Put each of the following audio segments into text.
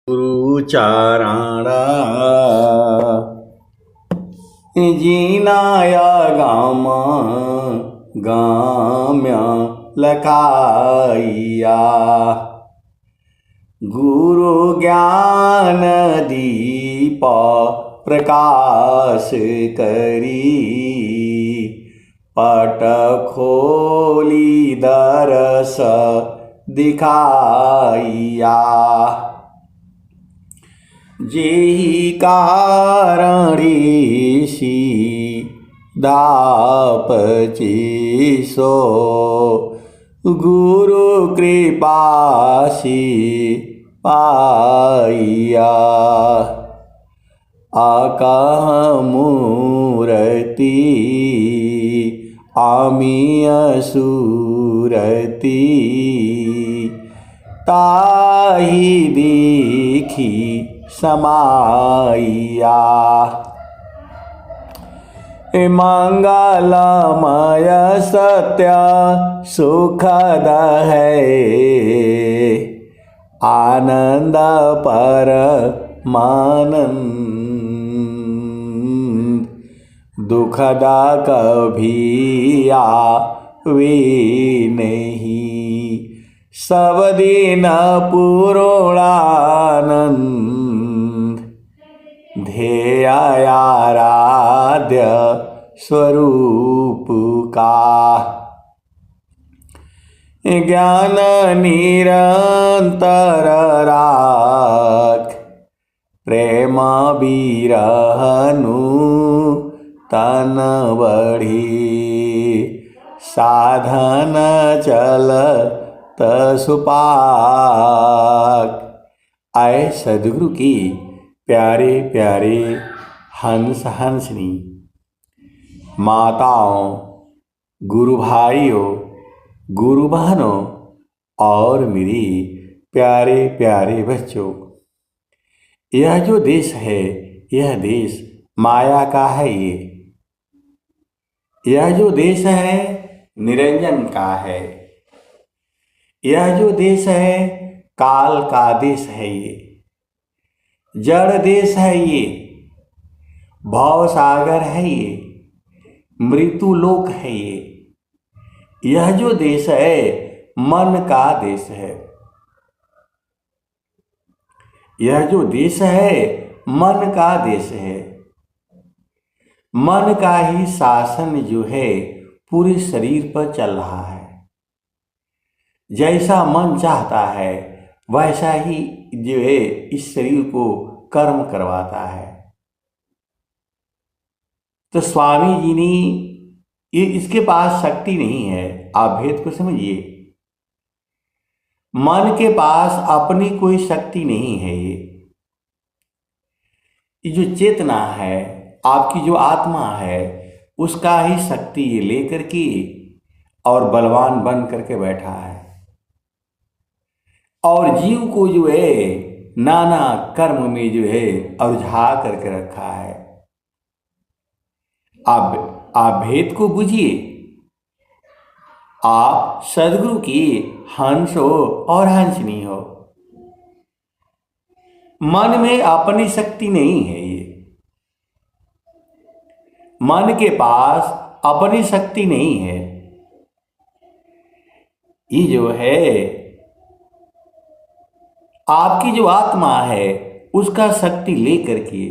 गुरुचारणा जीनाया गाम गाम्य लखाइया गुरु ज्ञान दीप प्रकाश करी पट खोली दरस दिखाइया जेहि कारण ऋषि दापचीसो गुरु कृपासी पाइया आकाह मूर्ति आमिय सूरति ताहि देखी समाइया मंगलमय सत्य सुखद है आनंद पर मानंद दुखदा कभी आवे नहीं सब दिन पूर्णानंद ध्येय आराध्य स्वरूप का ज्ञान निरंतर राख प्रेम बिरहनु तन बढ़ी साधन चल सुपाक। आए सदगुरु की प्यारे प्यारे हंस हंसनी माताओं, गुरु भाइयों, गुरु बहनों और मेरी प्यारे प्यारे बच्चों, यह जो देश है यह देश माया का है। यह जो देश है निरंजन का है। यह जो देश है काल का देश है। ये जड़ देश है। ये भव सागर है। ये मृत्यु लोक है। यह जो देश है मन का देश है। यह जो देश है मन का देश है। मन का ही शासन जो है पूरे शरीर पर चल रहा है। जैसा मन चाहता है वैसा ही जो है इस शरीर को कर्म करवाता है। तो स्वामी जी ने ये इसके पास शक्ति नहीं है। आप भेद को समझिए। मन के पास अपनी कोई शक्ति नहीं है। ये जो चेतना है आपकी जो आत्मा है उसका ही शक्ति ये लेकर के और बलवान बन करके बैठा है। और जीव को जो है नाना कर्म में जो है उलझा करके रखा है। अब आप भेद को बुझिए। आप सदगुरु की हंस हो और हंसनी हो। मन में अपनी शक्ति नहीं है। ये मन के पास अपनी शक्ति नहीं है। ये जो है आपकी जो आत्मा है उसका शक्ति लेकर के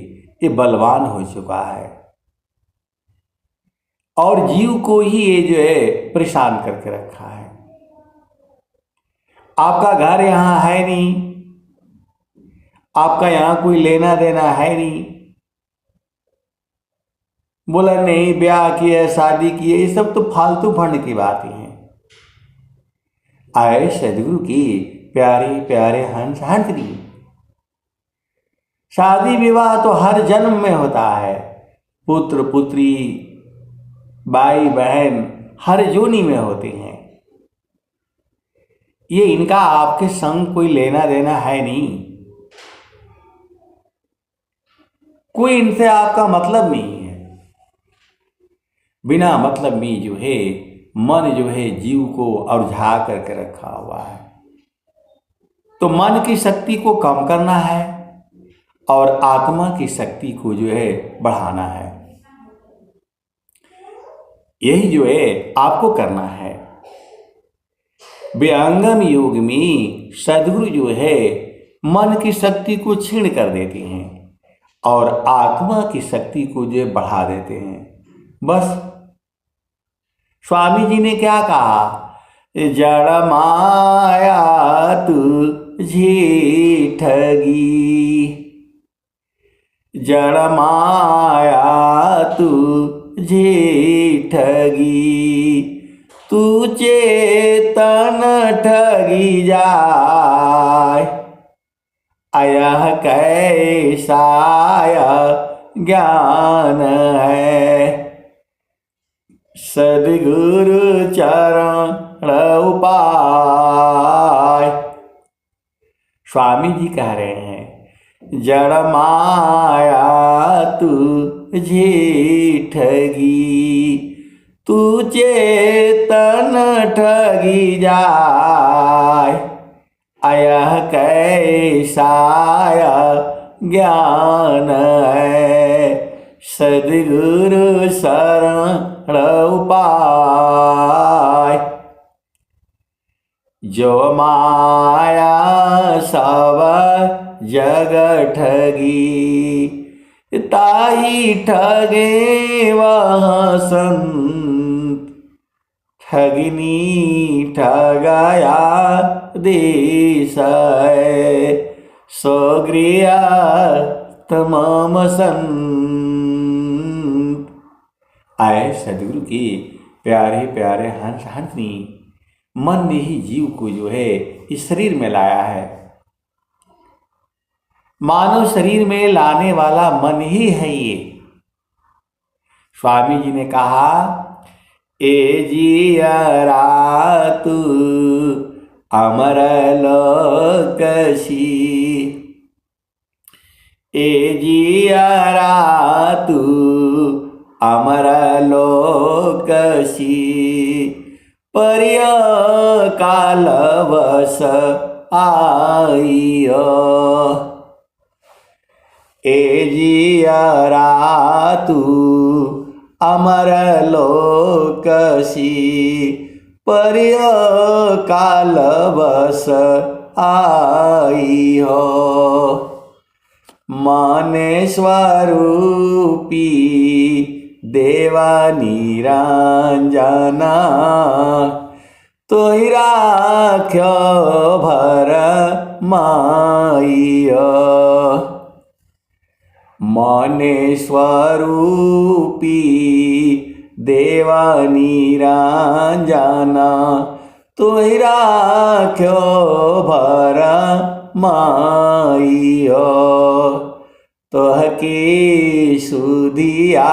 ये बलवान हो चुका है और जीव को ही ये जो है परेशान करके रखा है। आपका घर यहां है नहीं। आपका यहां कोई लेना देना है नहीं। बोला नहीं ब्याह किया शादी की ये सब तो फालतू फंड की बातें हैं। आए सदगुरु की प्यारे प्यारे हंस हंसनी। शादी विवाह तो हर जन्म में होता है। पुत्र पुत्री भाई बहन हर जोनी में होते हैं। ये इनका आपके संग कोई लेना देना है नहीं। कोई इनसे आपका मतलब नहीं है। बिना मतलब में जो है मन जो है जीव को उलझा करके रखा हुआ है। तो मन की शक्ति को कम करना है और आत्मा की शक्ति को जो है बढ़ाना है। यही जो है आपको करना है। विहंगम योग में सद्गुरु जो है मन की शक्ति को क्षीण कर देते हैं और आत्मा की शक्ति को जो बढ़ा देते हैं। बस स्वामी जी ने क्या कहा, जड़ माया तुझे ठगी, जड़ माया तुझे ठगी, तू चेतन ठगी जाय, यह कैसा ज्ञान है, सद्गुरु चरण उपाय। स्वामी जी कह रहे हैं, जड़ माया तुझे ठगी, तू चेतन ठगी जाय, यह कैसा ज्ञान है, सद्गुरु शरण उपाय। जो माया सब जग ठगी, ताई ठगे वह संत, ठगनी ठगाया देश है, सो गृह तमाम संत। आए सद्गुरु की प्यारे प्यारे हंस हंसनी, मन ने ही जीव को जो है इस शरीर में लाया है। मानव शरीर में लाने वाला मन ही है ये। स्वामी जी ने कहा, ए जियरा तू अमर लोकसी, ए जियरा तू अमर लोकसी, पर्य कालवश आइयो, ए जियरा तू अमर लोकसी, पर्य कालवश आइयो, माने स्वरूपी देवा निरंजना, तोहि राख्यो भर माइयो, माने स्वरूपी देवा निरंजना, तोहि राख्यो भर माइयो, तोहकी सुधिया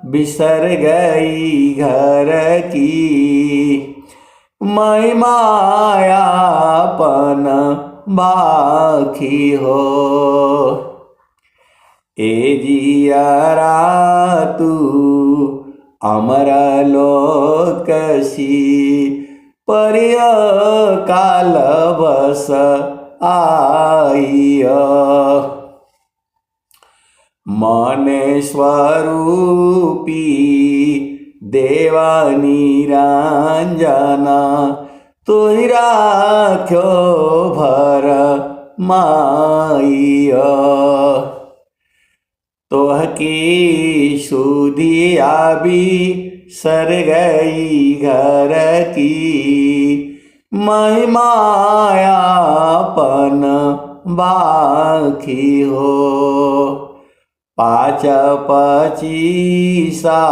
बिसर गई घर की, मैं मायापन बाखी हो, ए जियरा तू अमर लोकसी, पर्य कालवश आइयो, माने स्वरूपी देवा निरंजना, तोहि राख्यो भर माइयो, तोहकी सुधिया भी सर गई घर की, मैं मायापन बाखी हो, पाँच पचीसा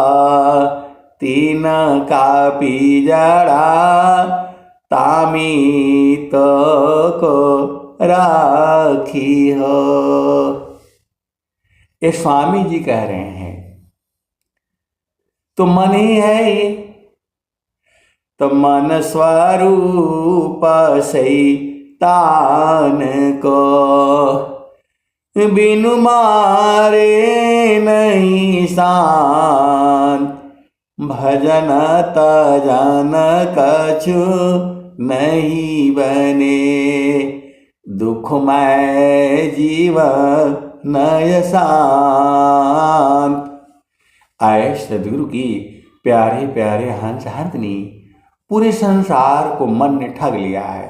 तीन का पिजड़ा, तामी तो को राखी हो। ये स्वामी जी कह रहे हैं। तो मन ही है ये, तो मन स्वरूप शैतान को, बिनु मारे नहीं शांत, भजन तजन कछु नहीं बने, दुखमय जीवन नय शांत। आए सदगुरु की प्यारे प्यारे हंस हंसनी, पूरे संसार को मन ने ठग लिया है।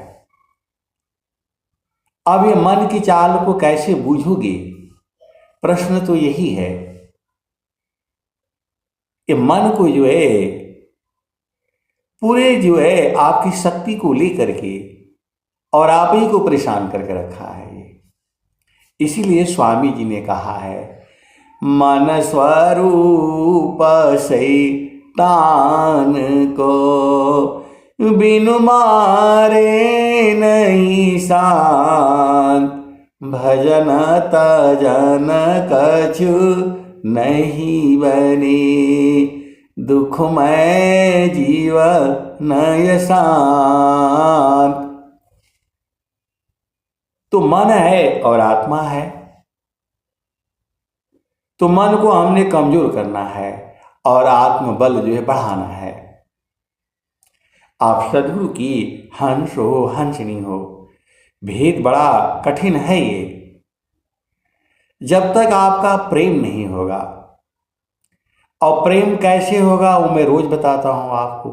अब ये मन की चाल को कैसे बूझोगे? प्रश्न तो यही है। ये मन को जो है पूरे जो है आपकी शक्ति को लेकर के और आप ही को परेशान करके रखा है। इसीलिए स्वामी जी ने कहा है, मन स्वरूप शैतान को बिनु मारे नहीं शांत। भजन तजन कछु नहीं बने, दुखमय जीवन नय शांत। तो मन है और आत्मा है, तो मन को हमने कमजोर करना है और आत्मबल जो है बढ़ाना है। आप सदगुरु की हंस हो हंसनी हो, भेद बड़ा कठिन है ये। जब तक आपका प्रेम नहीं होगा, और प्रेम कैसे होगा वो मैं रोज बताता हूं आपको।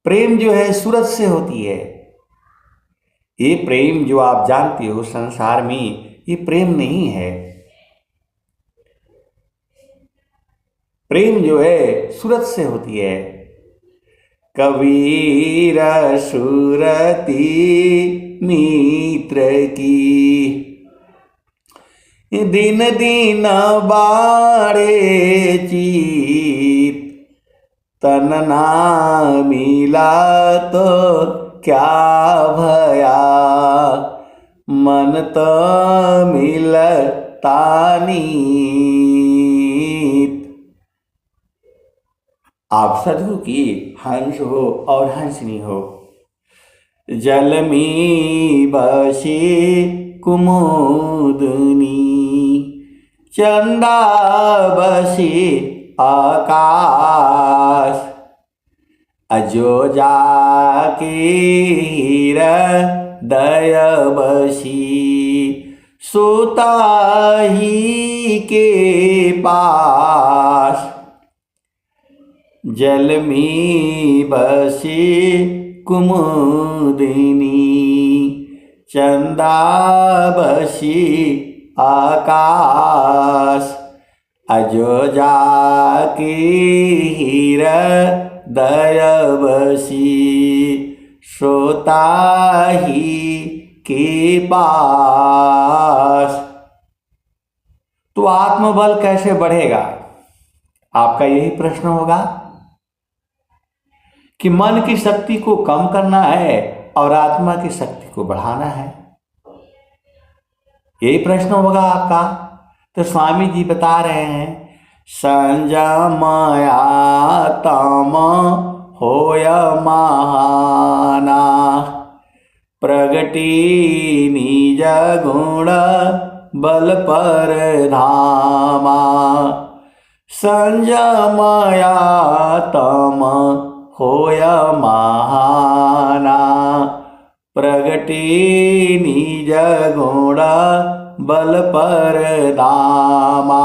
प्रेम जो है सूरज से होती है। ये प्रेम जो आप जानते हो संसार में, ये प्रेम नहीं है। प्रेम जो है सूरज से होती है। कबीर सुरती मित्र की, दिन दिन बाड़े चीत। तन ना मिला तो क्या भया, मन तो मिलता नीत। आप सदगुरु की हंस हो और हंसनी हो। जल में बसी कुमुदनी, चंदा बसी आकाश। अजो जाके हृदय बसी, सोता ही के पास। जल में बसी कुमुदिनी, चंदा बसी आकाश। अजो जाके हृदय बसी, सोता ही के पास। तो आत्मबल कैसे बढ़ेगा? आपका यही प्रश्न होगा कि मन की शक्ति को कम करना है और आत्मा की शक्ति को बढ़ाना है। यही प्रश्न होगा आपका। तो स्वामी जी बता रहे हैं, संजमया तम होय महाना। प्रगति निज गुण बल पर धामा। संजमया तम होय महाना। प्रगति निज गुण बल पर धामा।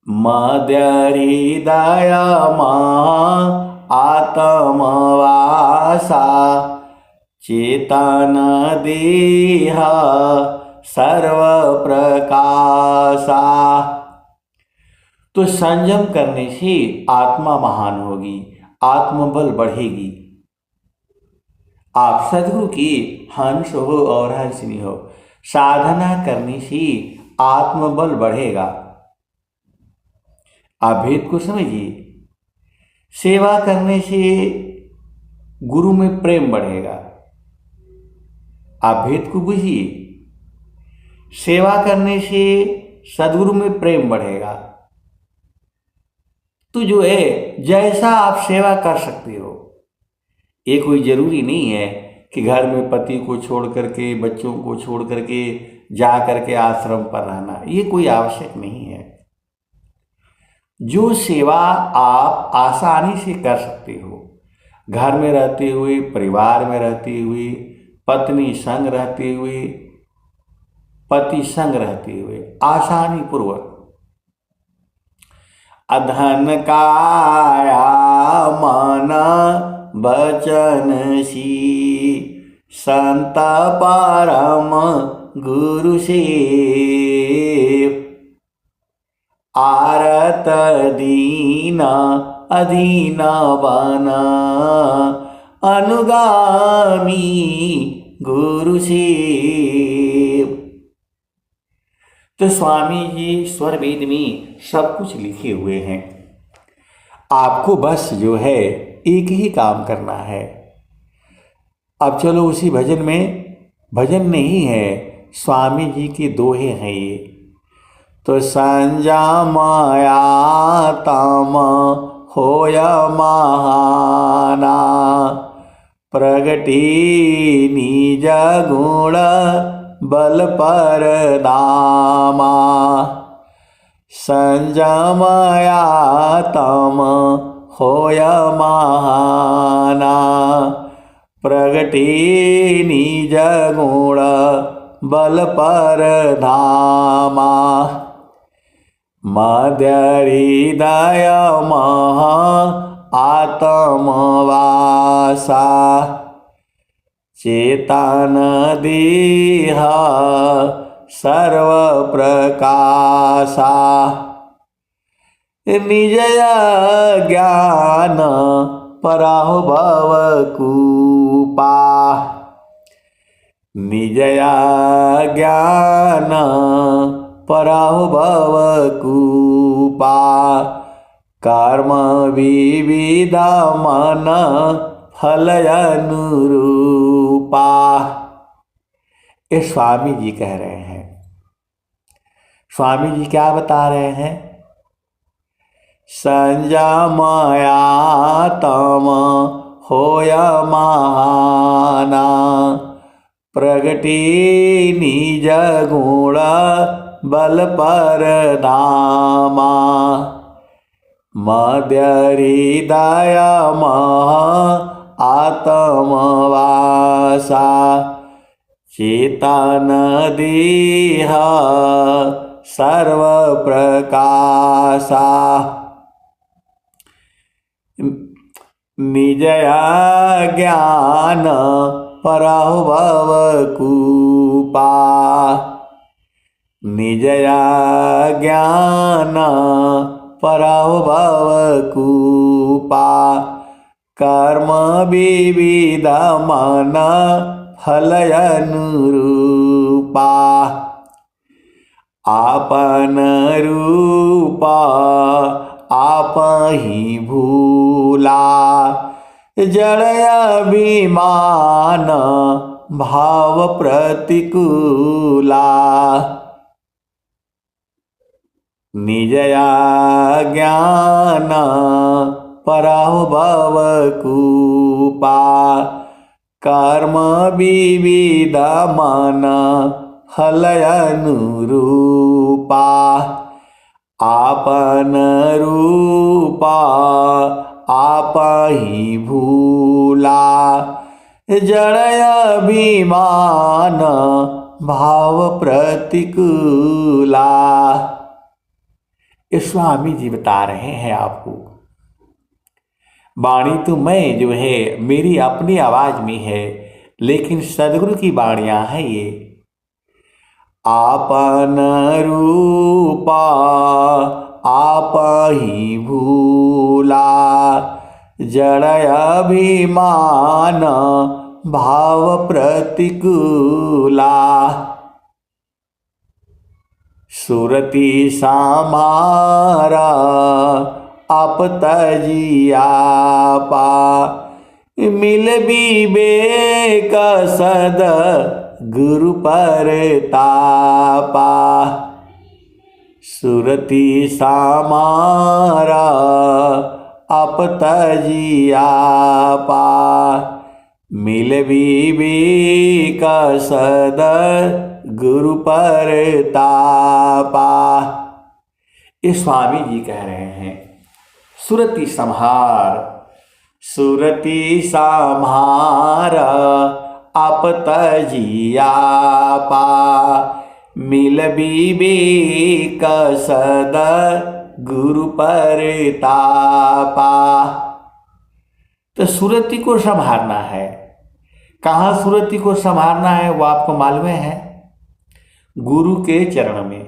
मध्य हृदय आत्मवासा। चेतन देह सर्व प्रकाशा। तो संयम करने से आत्मा महान होगी, आत्मबल बढ़ेगी। आप सदगुरु की हंस हो और हंसनी हो। साधना करने से आत्मबल बढ़ेगा। आप भेद को समझिए। सेवा करने से गुरु में प्रेम बढ़ेगा। आप भेद को बुझिए। सेवा करने से सदगुरु में प्रेम बढ़ेगा। तो जो है जैसा आप सेवा कर सकते हो, ये कोई जरूरी नहीं है कि घर में पति को छोड़ करके, बच्चों को छोड़ करके जा करके आश्रम पर रहना, ये कोई आवश्यक नहीं है। जो सेवा आप आसानी से कर सकते हो, घर में रहते हुए, परिवार में रहते हुए, पत्नी संग रहते हुए, पति संग रहते हुए आसानी पूर्वक अधन काया मन बचन सी संत परम गुरु से आरत दीन अधीन बन अनुगामी गुरु से। तो स्वामी जी स्वर वेद में सब कुछ लिखे हुए हैं, आपको बस जो है एक ही काम करना है। अब चलो उसी भजन में, भजन नहीं है, स्वामी जी के दोहे हैं ये। तो संजमया तम होय महाना प्रगटी निज गुण बल पर दामा संजमया तम होय महाना प्रगटी निज गुण बल पर धामा मध्य हृदय महा आत्मवासा चेतन देह सर्व प्रकाशा निजय ज्ञान पराभव कूपा निजया ज्ञान पराभव कूपा कर्म विविध मन फल अनुरूपा। ये स्वामी जी कह रहे हैं। स्वामी जी क्या बता रहे हैं? संजमया तम होय महाना प्रगटी निज गुण बल पर धामा मध्य हृदय महा आत्मवासा चेतन देह सर्व प्रकाशा निजया ज्ञान पराभव कूपा निजया ज्ञान पराभव कूपा कर्म विविध मन फल अनुरूपा आपन रूपा आप ही भूला जड़ अभिमान भाव प्रतिकूला निजया ज्ञान पराभव कूपा कर्म विविध मन फल अनुरूपा आपन रूपा आप ही भूला जड़ अभिमान भाव प्रतिकूला। स्वामी जी बता रहे हैं आपको, वाणी तो मैं जो है मेरी अपनी आवाज में है, लेकिन सदगुरु की वाणियां हैं ये। आपन रूपा आप ही भूला जड़ अभिमान भाव प्रतिकूला सुरति समारा आप तजिया पा मिल विवेक सद गुरु पर तापा सुरति समारा आप तजिया पा मिल विवेक सद गुरु पर तापा। ये स्वामी जी कह रहे हैं सुरति संहार, सुरति संहार आप तजिया पा, मिल विवेक सद गुरु परतापा। तो सुरति को संभालना है। कहाँ सुरति को संभालना है वो आपको मालूम है? गुरु के चरण में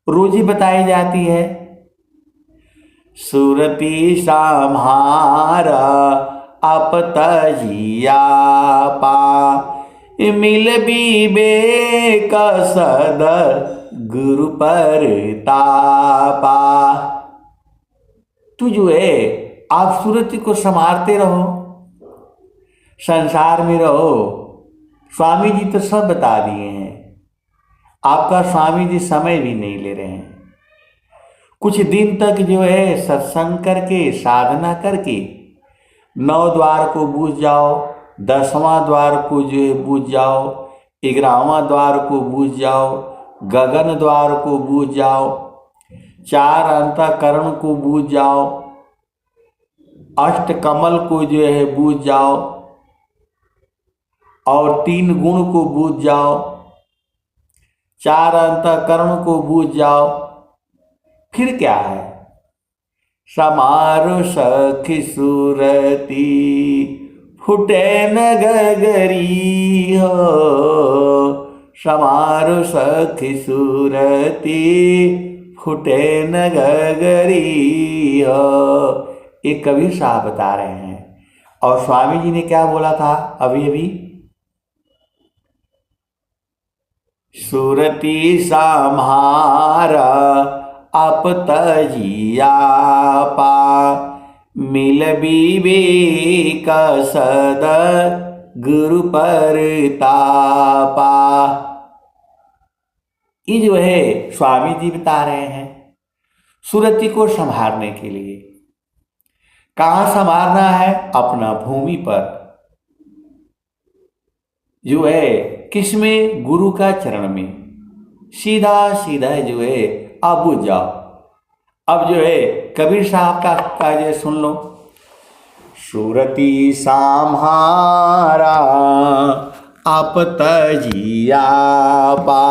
रोज ही बताई जाती है। सुरति संभार आप तजिया पा, मिल विवेक सद गुरु परतापा। तू जो है आप सुरति को संभालते रहो, संसार में रहो। स्वामी जी तो सब बता दिए हैं, आपका स्वामी जी समय भी नहीं ले रहे हैं। कुछ दिन तक जो है सत्संग करके, साधना करके 9 द्वार को बूझ जाओ, 10वां द्वार को जो है बूझ जाओ, 11वां द्वार को बूझ जाओ, गगन द्वार को बूझ जाओ, 4 अंतःकरण को बूझ जाओ, अष्ट कमल को जो है बूझ जाओ, और 3 गुण को बूझ जाओ, 4 अंतःकरण को बूझ जाओ। फिर क्या है? समारो सखी सुरती फुटे न गगरी हो, समारो सखी सुरती फुटे न गगरी हो। ये कबीर साहब बता रहे हैं। और स्वामी जी ने क्या बोला था अभी अभी? सुरति संभार आप तजिया पा, मिल विवेक सद गुरु परतापा। ये जो है स्वामी जी बता रहे हैं सुरति को संभालने के लिए। कहाँ संभालना है? अपना भूमि पर जो है, किसमें? गुरु का चरण में। सीधा सीधा जो है आप बुझ जाओ। अब जो है कबीर साहब का जो सुन लो। सुरति संभारा आप तजिया पा,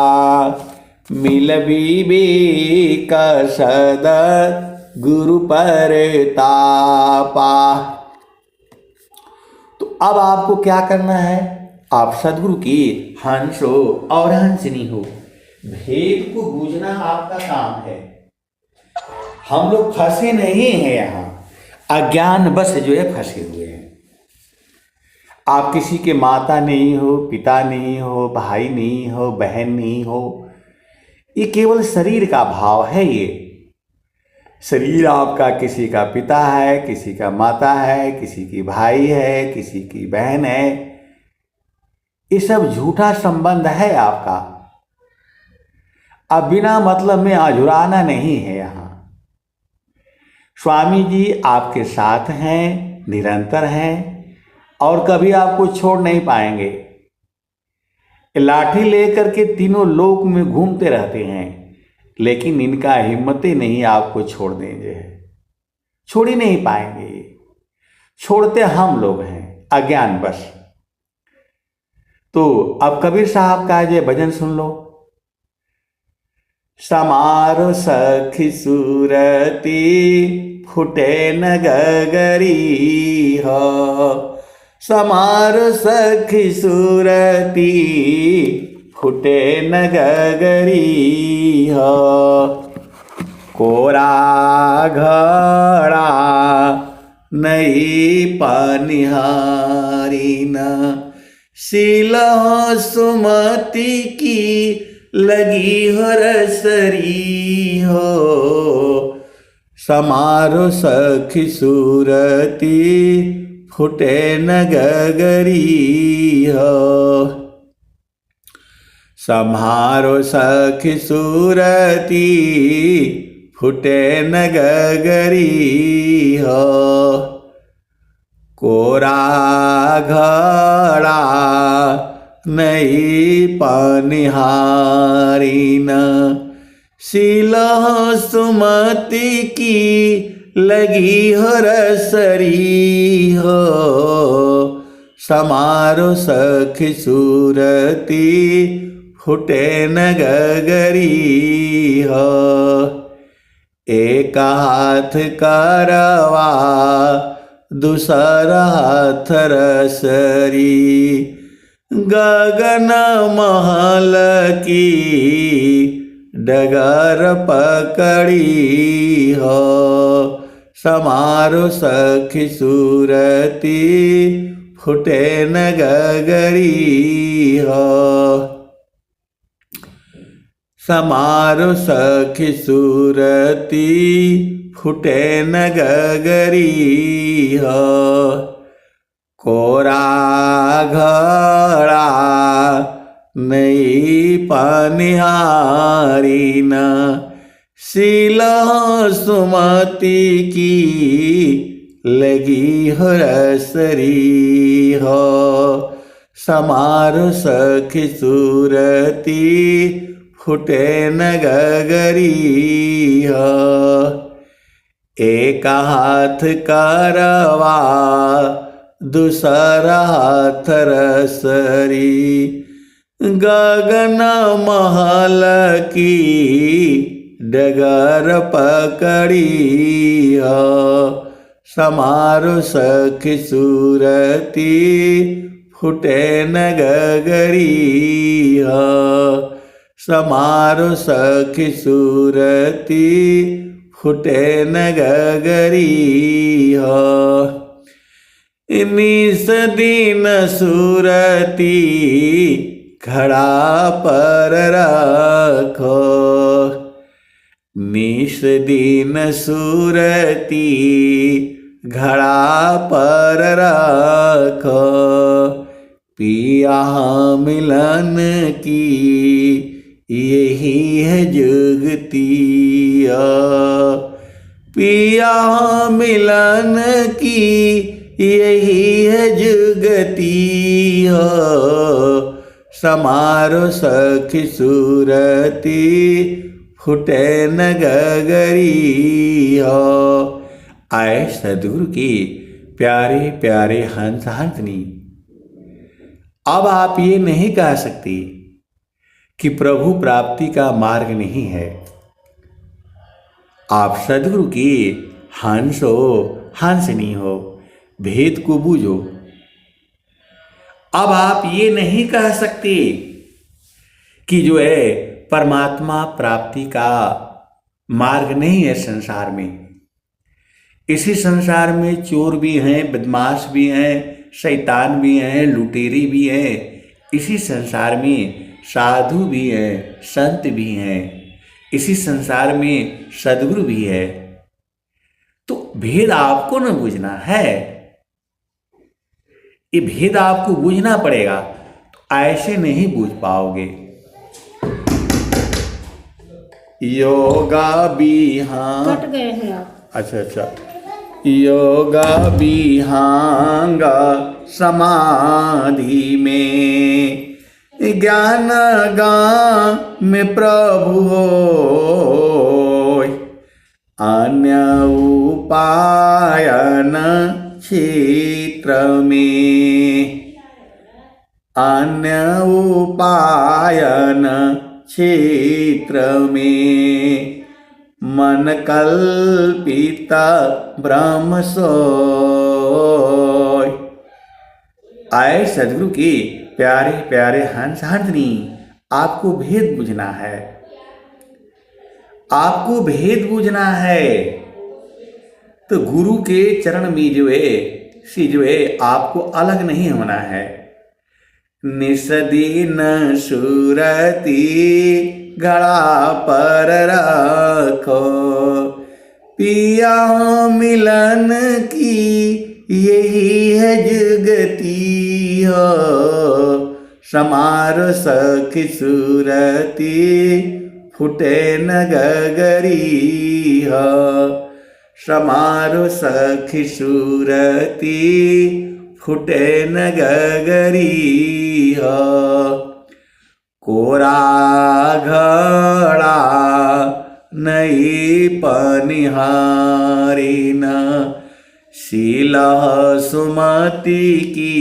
मिल विवेक सद गुरु परतापा। तो अब आपको क्या करना है? आप सदगुरु की हंस हो और हंसनी हो, भेद को बूझना आपका काम है। हम लोग फंसे नहीं हैं यहाँ, अज्ञान बस जो है फंसे हुए हैं। आप किसी के माता नहीं हो, पिता नहीं हो, भाई नहीं हो, बहन नहीं हो। ये केवल शरीर का भाव है। ये शरीर आपका किसी का पिता है, किसी का माता है, किसी की भाई है, किसी की बहन है। ये सब झूठा संबंध है आपका। अब बिना मतलब में अझुराना नहीं है यहाँ। स्वामी जी आपके साथ हैं, निरंतर हैं और कभी आपको छोड़ नहीं पाएंगे। लाठी लेकर के तीनों लोक में घूमते रहते हैं, लेकिन इनका हिम्मतें नहीं आपको छोड़ देंगे, छोड़ ही नहीं पाएंगे। छोड़ते हम लोग हैं, अज्ञानवश। तो अब कबीर साहब का ये भजन सुन लो। समारो सखी सुरती फुटे न गगरी हो, समारो सखी सुरती फुटे न गगरी हो। कोरा घड़ा नई पनिहारी न, सिलह सुमति की लगी हो रसरी हो। समारो सखी सुरती फुटे न गगरी हो, सम्हारो सखी सुरती फुटे न गगरी हो। कोरा घड़ा नई पनिहारी न, सिलह सुमति की लगी हो रसरी हो। समारो सखी सूरती फुटे न गगरी हो। एक हाथ करवा दूसरा हाथ रसरी, गगन महल की डगर पकड़ी हो। समारो सखी सूरती फुटे न गगरी हो। समारो सखी सूरती फुटे न गगरी हो। कोरा घड़ा नई पनिहारी न, शीला सुमति की लगी हो रसरी हो। समारो सखी सूरती फुटे न गगरी हो। एक हाथ करवा दूसरा हाथ रसरी, गगन महल की डगर पकड़ी हो। समारो सखी सूरती फुटे न गगरी हो। समारो सखी सूरती फुटे न गगरी हो। निस दिन सूरती घड़ा पर रखो। निस दिन सूरती घड़ा पर रखो। पिया मिलन की यही है जुगती। पिया मिलन की यही है जुगती हो। समारो सखी सूरती फुटे न गगरी हो। आए सद्गुरु की प्यारे प्यारे हंस हंसनी, अब आप ये नहीं कह सकते कि प्रभु प्राप्ति का मार्ग नहीं है। आप सद्गुरु की हंस हो, हंसनी हो, भेद को बूझो। अब आप ये नहीं कह सकते कि जो है परमात्मा प्राप्ति का मार्ग नहीं है संसार में। इसी संसार में चोर भी हैं, बदमाश भी हैं, शैतान भी हैं, लुटेरी भी हैं। इसी संसार में साधु भी हैं, संत भी हैं। इसी संसार में सद्गुरु भी है। तो भेद आपको न बूझना है, ये भेद आपको बूझना पड़ेगा। तो ऐसे नहीं बूझ पाओगे। योगा बिहान कट गए हैं आप। अच्छा। योगा बिहांगा समाधि में, ज्ञान गान में प्रभु होय। अन्य उपाय न क्षेत्र में, अन्य उपाय न क्षेत्र में। मन कल्पित ब्रह्म सोय। आए सद्गुरु की प्यारे प्यारे हंस हंसनी, आपको भेद बूझना है। आपको भेद बूझना है। तो गुरु के चरण में जो है आपको अलग नहीं होना है। निसदीन सूरती घड़ा पर रखो। पिया मिलन की यही है जुगती हो। समारो सखी सूरती फुटे न गगरी हो। समारो सखी सूरती फुटे न गगरी हो। कोरा घड़ा नई पनिहारी न, शीला सुमति की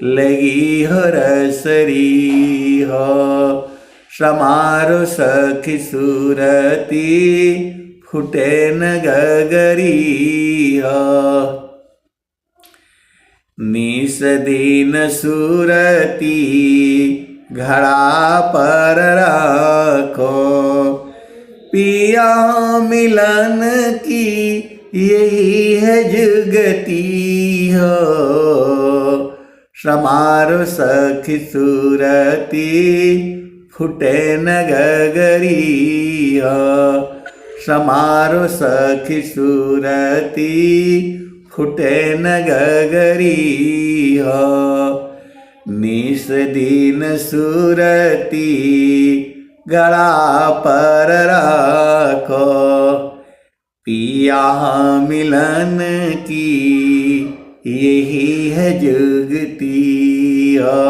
लगी हो रसरी हो, समारो सखी सूरती फुटे न गगरी हो। निस दिन सूरती घड़ा पर रखो, पिया मिलन की यही है जुगती हो। समारो सखी सूरती फुटे न गगरी हो, समारो सखी सूरती फुटे न गगरी हो। निस दिन सूरती गड़ा पर रखो, पिया मिलन की यही है जुगती हो।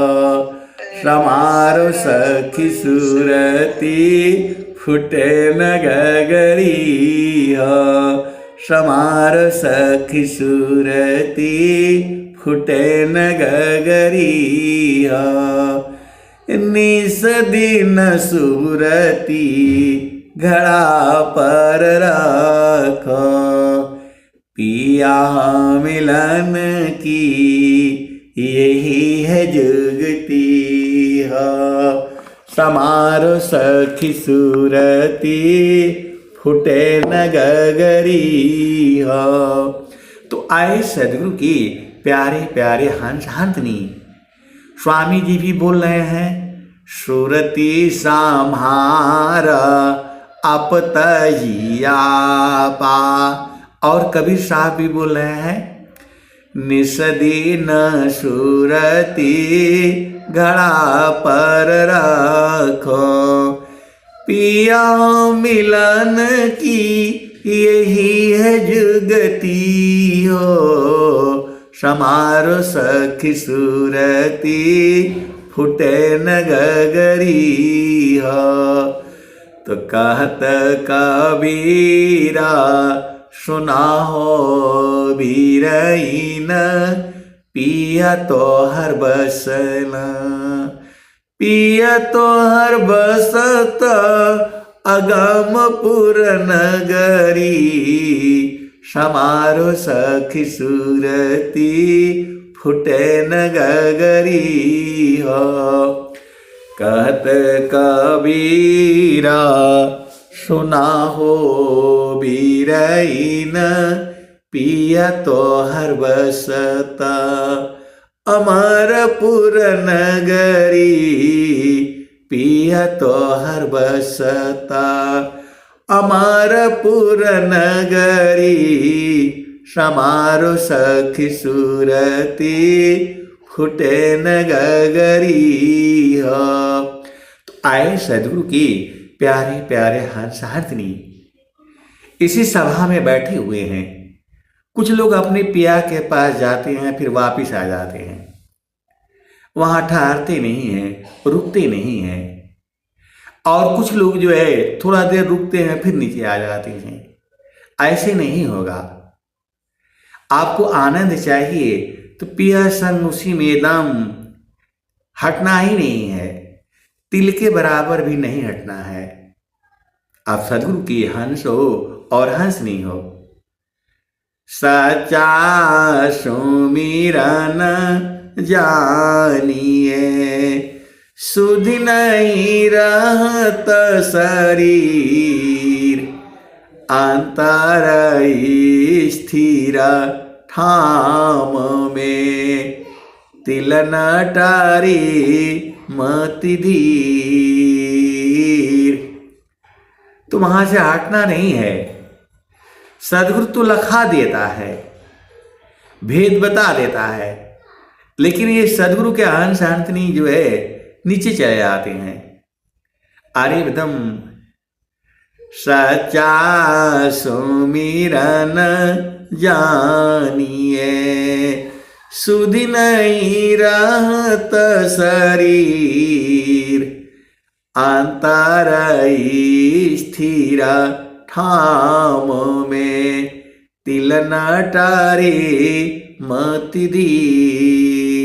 समारो सखी सूरती फुटे न गगरी हो, समारो सखी सूरती फुटे न गगरी हो। निस दिन सूरती घड़ा पर रखो, पिया मिलन की यही है जुगती हो। समारो सखी सूरती फुटे न गगरी हो। तो आए सदगुरु की प्यारे प्यारे हंस हंसनी स्वामी जी भी बोल रहे हैं, सूरती संहार आप तजिया पा। और कबीर साहब भी बोल रहे हैं, निसदीन सूरती घड़ा पर रखो, पिया मिलन की यही है जुगती हो। समारो सखी सूरती फुटे न गगरी हो। तो कहत कबीरा सुना हो बीरईन, पिया तो हर बसना, पिया तो हर बसत अगमपुर नगरी। समारो सखी सूरती फुटे न गगरी हो। कहत कबीरा सुना हो बीरईन, पिया तो हर बसता अमरपुर नगरी। पिया तो हर बसता अमरपुर नगरी। समारो सखी सूरती फुटे न गगरी हो। तो आए सदगुरु की प्यारे प्यारे हंस हंसनी इसी सभा में बैठे हुए हैं। कुछ लोग अपने पिया के पास जाते हैं, फिर वापिस आ जाते हैं, वहां ठहरते नहीं हैं, रुकते नहीं हैं। और कुछ लोग जो है थोड़ा देर रुकते हैं, फिर नीचे आ जाते हैं। ऐसे नहीं होगा। आपको आनंद चाहिए तो पिया संग उसी में एकदम हटना ही नहीं है, तिल के बराबर भी नहीं हटना है। आप सदगुरु की हंस हो और हंस नहीं हो। सच्चा सुमिरन जानिए, सुध नहीं रहत शरीर, अंतर स्थिर ठाम में, तिल न टारी मति धीर। तो वहां से हटना नहीं है। सदगुरु तो लखा देता है, भेद बता देता है, लेकिन ये सदगुरु के हंस हंसनी जो है नीचे चले जाते हैं। अरे एकदम सच्चा सुमिरन जानिए, सुध नहीं रहत शरीर, अंतर स्थिर ठाम में, तिल न टारे मति धीर।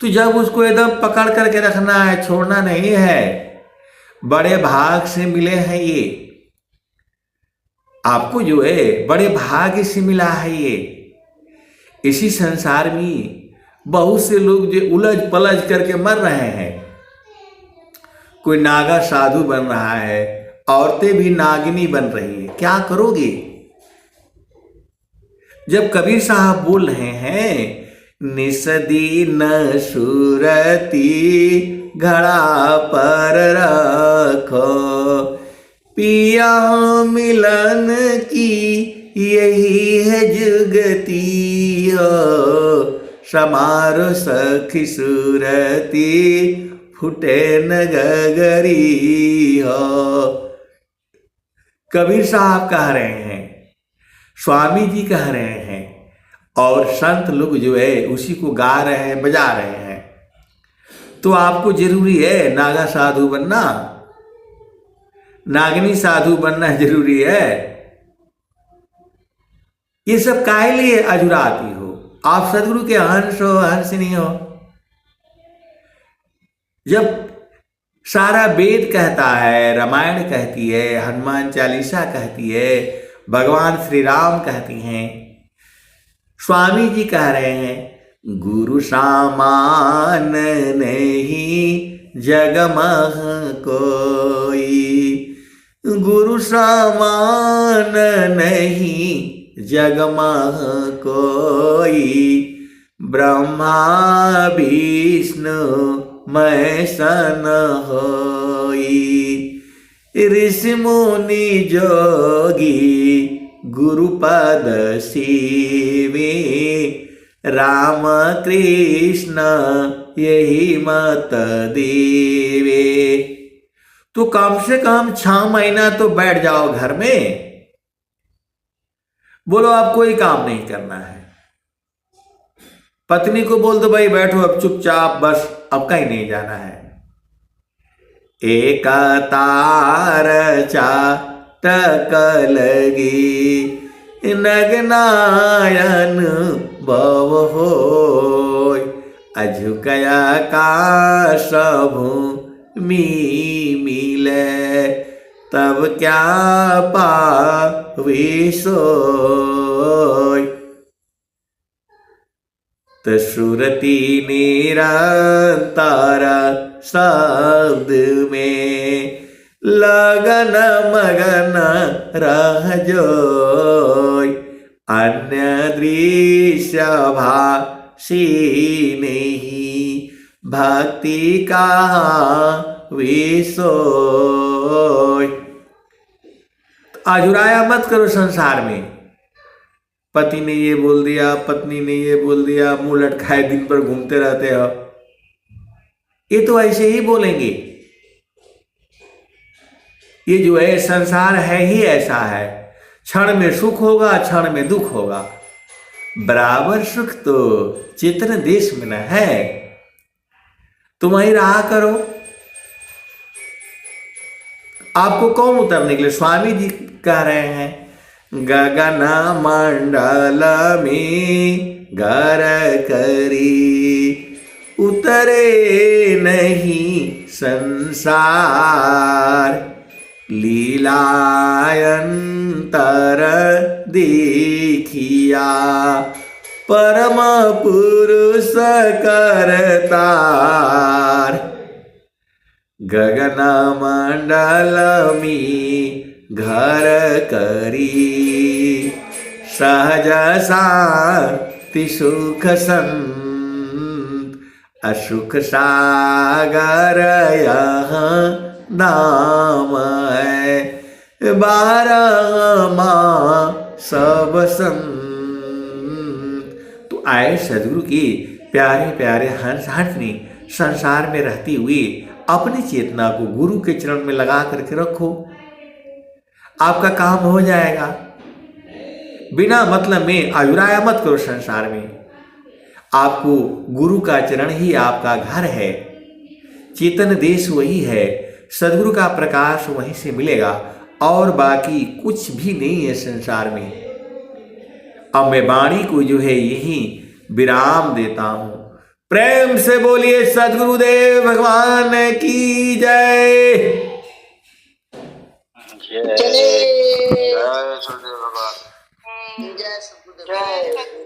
तो जब उसको एकदम पकड़ करके रखना है, छोड़ना नहीं है। बड़े भाग से मिले हैं ये, आपको जो है बड़े भाग्य से मिला है ये। इसी संसार में बहुत से लोग जो उलझ पलझ करके मर रहे हैं। कोई नागा साधु बन रहा है, औरतें भी नागिनी बन रही है। क्या करोगे? जब कबीर साहब बोल रहे हैं, निसदी न सुरती घड़ा पर रखो, पिया मिलन की यही है जुगती हो, समारो सखी सुरती फुटे न गगरी हो। कबीर साहब कह रहे हैं, स्वामी जी कह रहे हैं, और संत लोग जो है उसी को गा रहे हैं, बजा रहे हैं। तो आपको जरूरी है नागा साधु बनना, नागिनी साधु बनना जरूरी है। ये सब काहे लिए अजुराती हो? आप सदगुरु के हंस हो, हंसनी हो। जब सारा वेद कहता है, रामायण कहती है, हनुमान चालीसा कहती है, भगवान श्री राम कहती हैं, स्वामी जी कह रहे हैं, गुरु सामान नहीं जग मह कोई, गुरु सामान नहीं जग मह कोई, ब्रह्मा विष्णु महेशन होई, ऋषि मुनि जोगी गुरुपद सेवे, राम कृष्ण यही मत देवे। तो कम से कम 6 महीना तो बैठ जाओ घर में, बोलो अब कोई काम नहीं करना है। पत्नी को बोल दो भाई बैठो अब चुपचाप, बस अब कहीं नहीं जाना है। एक तार चाटक लगी, नगनायन बव होय, अझुकया का सबू मी मिले, तब क्या पावे सोय। सुरती निरंतर शब्द में, लगन मगन रह जोय, अन्य दृश्य भाषी नहीं, भक्ति का विषोय। आजुराया मत करो संसार में। पति ने ये बोल दिया, पत्नी ने ये बोल दिया, मुंह लटकाए दिन भर घूमते रहते हो। ये तो ऐसे ही बोलेंगे। ये जो है संसार है ही ऐसा है, क्षण में सुख होगा, क्षण में दुख होगा। बराबर सुख तो चेतन देश में न है। तुम वहीं रहा करो। आपको कौन उतरने के लिए? स्वामी जी कह रहे हैं, गगन मंडल में घर करी, उतरे नहीं संसार, लीलायंतर देखिया, परम पुरुष करतार। गगन मंडल में घर करी, सहज शांति सुख संत, असुख सागर यह नाम है, 12 माह सब संत। तो आए सदगुरु की प्यारे प्यारे हंस हंसनी संसार में रहती हुई अपनी चेतना को गुरु के चरण में लगा करके रखो, आपका काम हो जाएगा। बिना मतलब में आयुराया मत करो संसार में। आपको गुरु का चरण ही आपका घर है, चेतन देश वही है, सदगुरु का प्रकाश वहीं से मिलेगा। और बाकी कुछ भी नहीं है संसार में। अब मैं वाणी को जो है यही विराम देता हूं। प्रेम से बोलिए सद्गुरुदेव भगवान की जय। जय जय सुखदेव भगवान, जय सुखदेव।